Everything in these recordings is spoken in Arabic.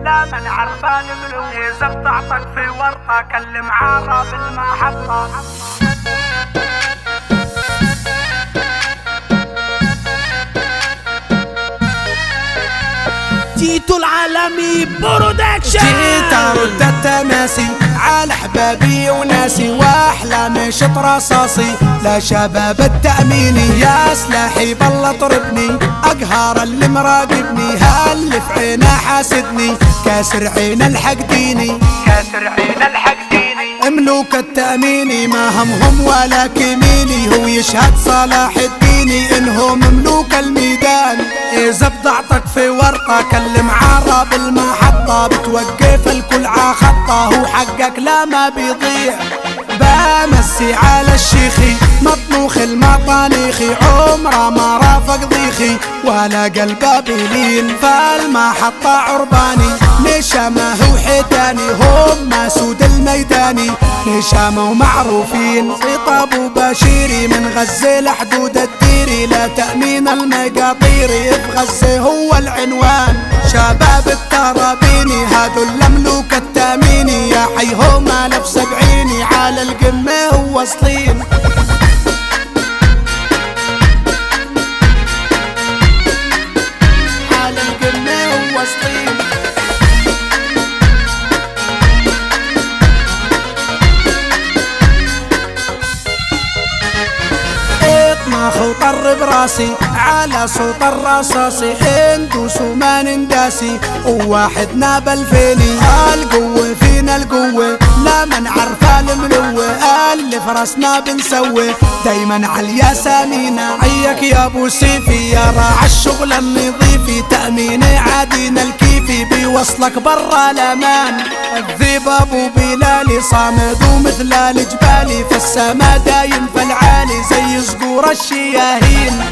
لا من عرفان منو يزب تعطك في ورطة كلم عرب المحطة. تيتو العالمي برودكشن. جيت ارد التماسي على احبابي وناسي واحلامي شط رصاصي لا شباب التأميني يا سلاحي بالله طربني اقهر اللي مراقبني هاللي في عينه حاسدني كاسر عين الحق ديني كاسر عين الحق ديني. ملوك التأميني ما همهم ولا كميني هو يشهد صلاح الديني انهم ملوك الميدان. اذا بضعتك في ورطة كلم عرب المحطة بتوقف الكل عخطة هو حقك لا ما بيضيع. بمسي على الشيخي مطنوخ المطانيخي عمره ما رافق ضيخي ولا قلبه بلين فالمحطة عرباني نشامه وحيتاني هم سود الميداني نشامه ومعروفين خطاب وبشيري من غزة لحدود الديري لا تأمين المقاطيري بغزة هو العنوان شباب الترابيني هادو المملوك التأميني يا حي هم 1070 على القمة وواصلين. على القمة وواصلين. اطمخ وطر براسي على صوت الرصاصي اندوس وما ننداسي وواحدنا بالفيني القوة فينا القوة لا من عرفة الملوة اللي فرسنا بنسوي دايما عالياسامينا عيك يا ابو سيفي يا راعي الشغل النظيفي تأميني عادينا الكيفي بيوصلك برا الامان. الذيب ابو بلالي صامد ومثل الجبالي في السما دايم في العالي زي صقور الشياهين.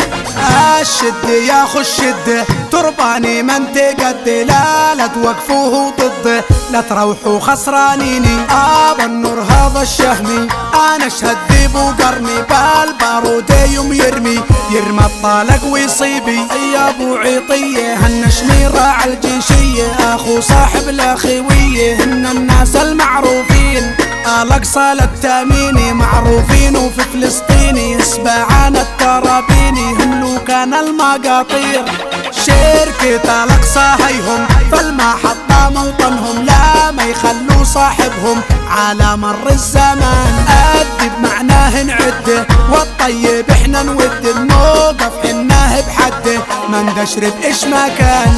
الشد يا خو الشد ترباني من تقد لا توقفوه ضده لا تروحوا خسرانيني ابو النور هذا الشهمي انا اشهد ذيب وقرني بالبارود يوم يرمي الطالق ويصيبي يا ابو عيطيه هالنشمي راعي الجيشيه اخو صاحب الاخويه هن الناس المعروفين الاقصى للتاميني معروفين وفي فلسطيني اسباعان الترابيني ملوكان المقاطير شركة الاقصى هيهم فالمحطة موطنهم لا ما يخلوا صاحبهم على مر الزمان. أدب معناه نعده والطيب احنا نود الموقف حناه بحده ما ندشرب ايش ما كان.